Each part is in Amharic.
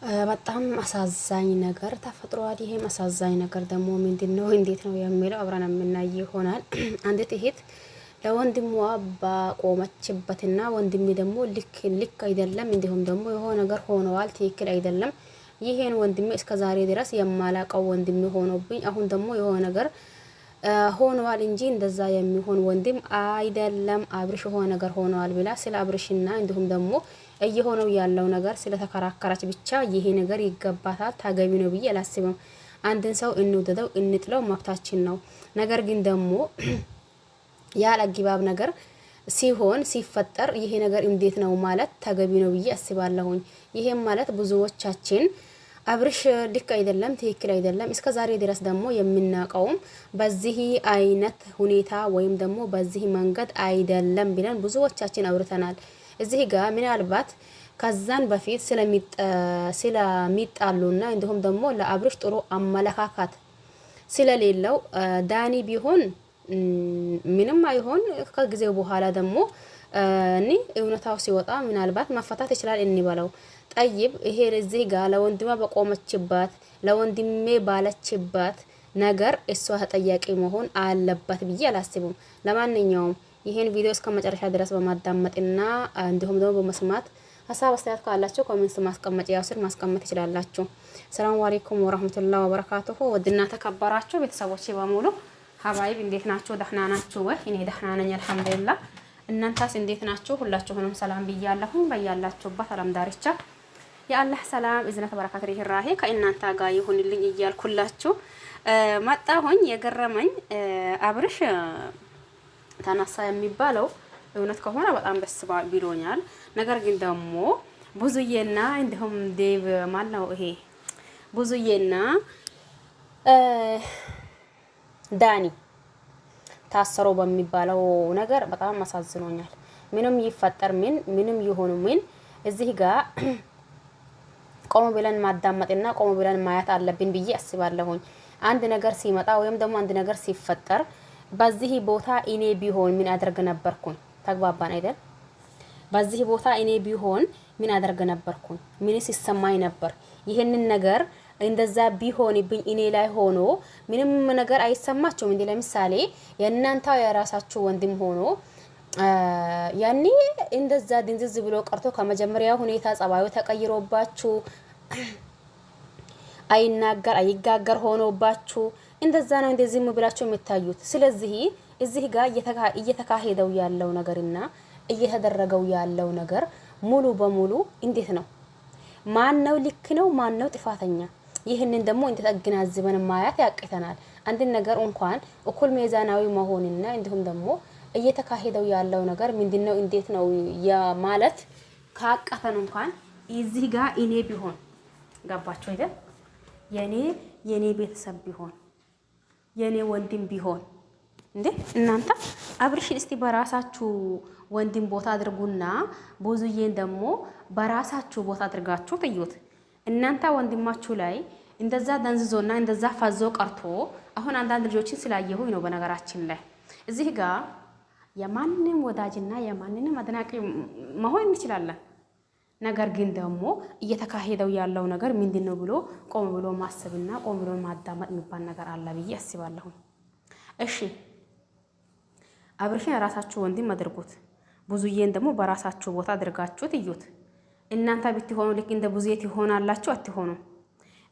በጣም አሳዛኝ ነገር ተፈጥሯል። ይሄ አሳዛኝ ነገር ደግሞ ምንድነው እንዴት ነው የሚለው አብረን የምናይ ይሆናል። አንዲት እህት ለወንድሟ ባቆመችበትና ወንድሜ ደግሞ ልክ አይደለም እንዲሁም ደግሞ የሆነ ነገር ሆነዋል ትክክል አይደለም። ይሄን ወንድሜ እስከዛሬ ድረስ የማላቀው ወንድሜ ሆኖብኝ አሁን ደግሞ የሆነ ነገር ሆነዋል እንጂ እንደዛ የሚሆን ወንድም አይደለም አብርሽ የሆነ ነገር ሆነዋል ብላ ስለ አብርሽና እንዲሁም ደግሞ እየሆነው ያለው ነገር ስለተከራከራች ብቻ ይሄ ነገር ይገባታል ታገቢ ነው ብዬ አላስብም። አንድን ሰው እንውደደው እንጥለው መብታችን ነው። ነገር ግን ደግሞ ያለ አግባብ ነገር ሲሆን ሲፈጠር ይሄ ነገር እንዴት ነው ማለት ተገቢ ነው ብዬ አስባለሁኝ። ይሄም ማለት ብዙዎቻችን አብርሽ ልክ አይደለም ትክክል አይደለም እስከ ዛሬ ድረስ ደግሞ የምናቀውም በዚህ አይነት ሁኔታ ወይም ደግሞ በዚህ መንገድ አይደለም ብለን ብዙዎቻችን አውርተናል። እዚህ ጋር ምናልባት ከዛን በፊት ስለሚጣሉና እንዲሁም ደግሞ ለአብርሽ ጥሩ አመለካከት ስለሌለው ዳኒ ቢሆን ምንም አይሆን ከጊዜው በኋላ ደግሞ እኔ እውነታው ሲወጣ ምናልባት መፈታት ይችላል እንበለው። ጠይብ ይሄ እዚህ ጋር ለወንድሟ በቆመችባት ለወንድሜ ባለችባት ነገር እሷ ተጠያቂ መሆን አለባት ብዬ አላስብም። ለማንኛውም ይሄን ቪዲዮ እስከ መጨረሻ ድረስ በማዳመጥና እንዲሁም ደግሞ በመስማት ሀሳብ አስተያየት ካላችሁ ኮሜንት ማስቀመጥ ያው ስር ማስቀመጥ ይችላልላችሁ። ሰላም አለይኩም ወራህመቱላሂ ወበረካቱሁ። ወድና ተከበራችሁ ቤተሰቦቼ በሙሉ ሀባይብ እንዴት ናችሁ? ደህና ናችሁ ወይ? እኔ ደህና ነኝ አልሐምዱሊላህ። እናንተስ እንዴት ናችሁ? ሁላችሁንም ሰላም ብያለሁ። በያላችሁበት አለም ዳርቻ የአላህ ሰላም እዝነት በረካት ርህራሄ ከእናንተ ጋር ይሁንልኝ እያልኩላችሁ መጣሁኝ። የገረመኝ አብርሽ ተነሳ የሚባለው እውነት ከሆነ በጣም ደስ ብሎኛል። ነገር ግን ደግሞ ብዙዬና እንዲሁም ዴቭ ማነው ይሄ ብዙዬና ዳኒ ታሰሩ በሚባለው ነገር በጣም አሳዝኖኛል። ምንም ይፈጠር ምንም ይሆኑ ምን እዚህ ጋር ቆም ብለን ማዳመጥና ቆም ብለን ማየት አለብን ብዬ አስባለሁኝ። አንድ ነገር ሲመጣ ወይም ደግሞ አንድ ነገር ሲፈጠር በዚህ ቦታ እኔ ቢሆን ምን አደርግ ነበርኩኝ? ተግባባን አይደል? በዚህ ቦታ እኔ ቢሆን ምን አደርግ ነበርኩኝ? ምንስ ይሰማኝ ነበር? ይሄንን ነገር እንደዛ ቢሆንብኝ እኔ ላይ ሆኖ ምንም ነገር አይሰማቸውም እንዴ? ለምሳሌ የእናንተው የራሳችሁ ወንድም ሆኖ ያኔ እንደዛ ድንዝዝ ብሎ ቀርቶ ከመጀመሪያው ሁኔታ ጸባዩ ተቀይሮባችሁ አይናገር አይጋገር ሆኖባችሁ እንደዛ ነው እንደዚህ ብላችሁ የምታዩት። ስለዚህ እዚህ ጋር እየተካሄደው ያለው ነገርና እየተደረገው ያለው ነገር ሙሉ በሙሉ እንዴት ነው? ማን ነው ልክ ነው? ማን ነው ጥፋተኛ? ይህንን ደግሞ እንተገናዝበን ማያት ያቅተናል። አንድ ነገር እንኳን እኩል ሚዛናዊ መሆንና እንዲሁም ደግሞ እየተካሄደው ያለው ነገር ምንድነው እንዴት ነው ማለት ካቀተን እንኳን እዚህ ጋር እኔ ቢሆን ገባችሁ አይደል? የኔ ቤተሰብ ቢሆን የኔ ወንድም ቢሆን እንዴ እናንተ አብርሽን እስቲ በራሳችሁ ወንድም ቦታ አድርጉና ብዙዬን ደግሞ በራሳችሁ ቦታ አድርጋችሁ ትዩት። እናንተ ወንድማችሁ ላይ እንደዛ ደንዝዞና እንደዛ ፈዞ ቀርቶ አሁን አንዳንድ ልጆችን ስላየሁኝ ነው። በነገራችን ላይ እዚህ ጋር የማንንም ወዳጅና የማንንም አድናቂ መሆን እንችላለን። ነገር ግን ደግሞ እየተካሄደው ያለው ነገር ምንድነው ብሎ ቆም ብሎ ማሰብና ቆም ብሎ ማዳመጥ የሚባል ነገር አለ ብዬ አስባለሁ። እሺ አብርሽን የራሳችሁ ወንድም አድርጉት፣ ብዙዬን ደግሞ በራሳችሁ ቦታ አድርጋችሁት እዩት። እናንተ ብትሆኑ ልክ እንደ ብዙዬት ይሆናላችሁ አትሆኑም?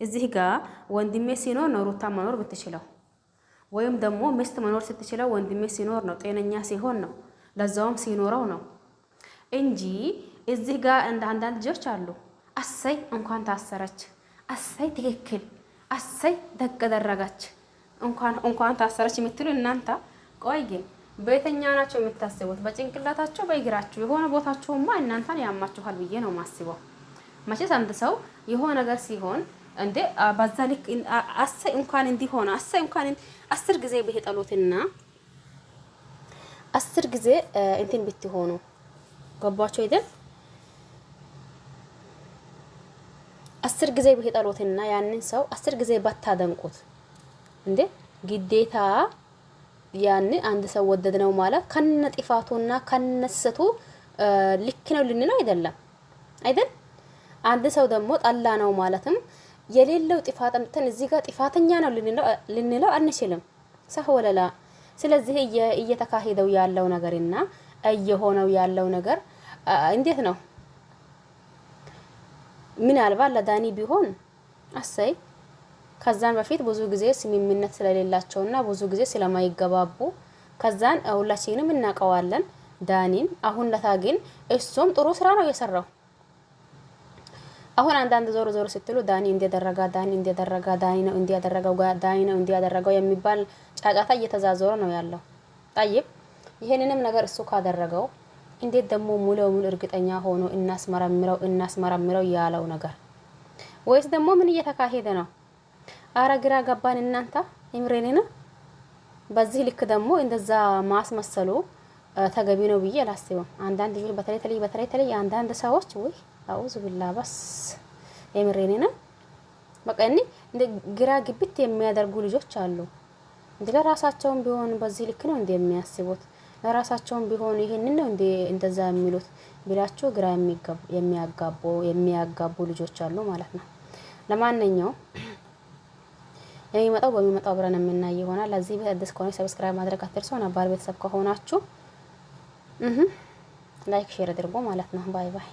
እዚህ ጋር ወንድሜ ሲኖር ነው ሩታ መኖር ብትችለው፣ ወይም ደግሞ ሚስት መኖር ስትችለው ወንድሜ ሲኖር ነው ጤነኛ ሲሆን ነው ለዛውም ሲኖረው ነው እንጂ እዚህ ጋር እንደ አንዳንድ ልጆች አሉ። አሰይ እንኳን ታሰረች፣ አሰይ ትክክል፣ አሰይ ደግ ደረጋች፣ እንኳን ታሰረች የምትሉ እናንተ ቆይ ግን በየተኛ ናቸው የምታስቡት? በጭንቅላታቸው በእግራችሁ የሆነ ቦታችሁማ እናንተን ያማችኋል ብዬ ነው ማስበው። መቼስ አንድ ሰው የሆነ ነገር ሲሆን እንዴ በዛ ልክ አሰይ እንኳን እንዲሆነ አሰይ እንኳን 10 ጊዜ በሄጠሉትና 10 ጊዜ እንትን ብትሆኑ ገባችሁ አይደል? 10 ጊዜ በሄጠሉትና ያንን ሰው 10 ጊዜ ባታደንቁት እንዴ ግዴታ ያን አንድ ሰው ወደድነው ማለት ከነ ጥፋቱና ከነሰቱ ልክ ነው ልንለው አይደለም አይደል? አንድ ሰው ደግሞ ጠላ ነው ማለትም የሌለው ጥፋት አምጥተን እዚህ ጋር ጥፋተኛ ነው ልንለው አንችልም። ሰህ ወለላ። ስለዚህ እየተካሄደው ያለው ነገርና እየሆነው ያለው ነገር እንዴት ነው? ምናልባት ለዳኒ ቢሆን አሰይ ከዛን በፊት ብዙ ጊዜ ስምምነት ስለሌላቸውና ብዙ ጊዜ ስለማይገባቡ ከዛን ሁላችንም እናቀዋለን ዳኒን። አሁን ለታ ግን እሱም ጥሩ ስራ ነው የሰራው። አሁን አንዳንድ ዞር ዞር ስትሉ ዳኒ እንዲያደረጋ ዳኒ እንዲያደረጋ ዳኒ ነው እንዲያደረገው ዳኒ ነው እንዲያደረገው የሚባል ጫጫታ እየተዛዞረ ነው ያለው። طيب ይሄንንም ነገር እሱ ካደረገው እንዴት ደግሞ ሙሉ እርግጠኛ ሆኖ እናስመረምረው ያለው ነገር ወይስ ደግሞ ምን እየተካሄደ ነው? አረ ግራ ገባን እናንተ። የምሬኔና በዚህ ልክ ደግሞ እንደዛ ማስመሰሉ ተገቢ ነው ብዬ አላስብም። አንዳንድ ልጅ በተለይ አንዳንድ ሰዎች ወይ አውዙ ቢላህ በስ የምሬኔና በቃ እንደ ግራ ግብት የሚያደርጉ ልጆች አሉ። እንደ ለራሳቸውም ቢሆን በዚህ ልክ ነው እንደሚያስቡት ለራሳቸውም ቢሆን ይሄንን ነው እንደዛ የሚሉት ቢላችሁ ግራ የሚያጋቡ ልጆች አሉ ማለት ነው። ለማንኛውም በሚመጣው አብረን የምናይ ይሆናል። ለዚህ አዲስ ከሆነ ሰብስክራይብ ማድረግ አትርሱ። ነባር ቤተሰብ ከሆናችሁ ላይክ ሼር አድርጉ ማለት ነው። ባይ ባይ።